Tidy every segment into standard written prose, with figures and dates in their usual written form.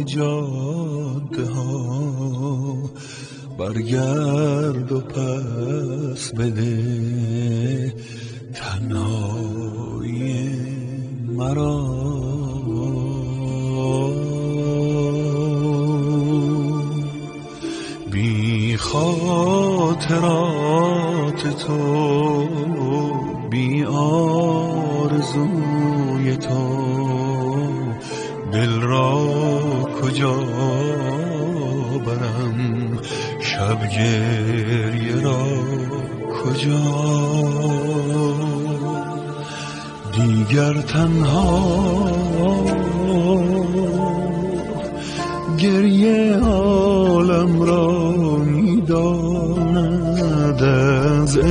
جاده ها برگرد و پس بده تنهایی مرا. بی خاطرات تو، بی آرزوی تو، دل را کجا برم، شب گریه را کجا. دیگر تنها گریه عالم را می‌داند، از عشق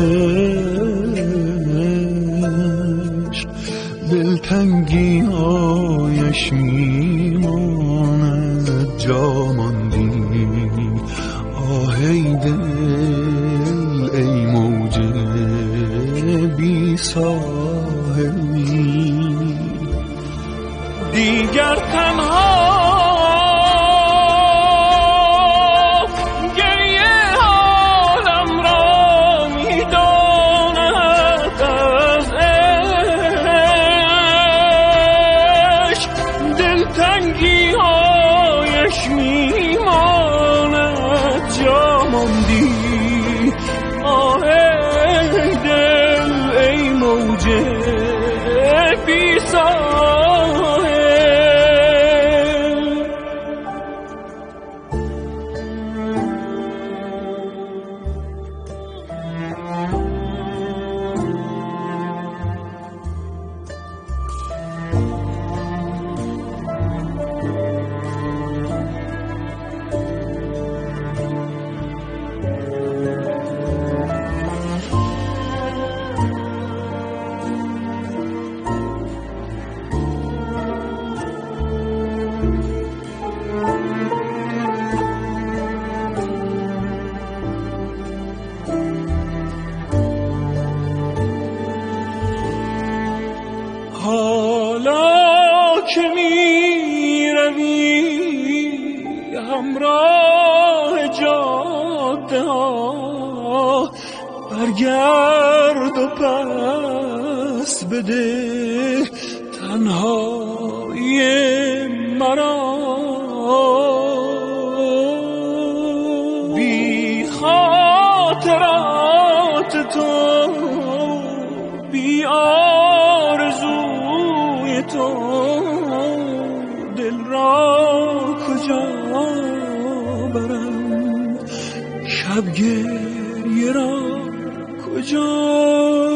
دلتنگی هایش میماند. جا ماندی آهی دل ای موج بی ساحلی. دیگر تنها همراه جاده ها برگرد و پس بده تنهایی مرا. بی خاطرات تو، بی آرزوی تو، دل را کجا برم، شب گریه را کجا.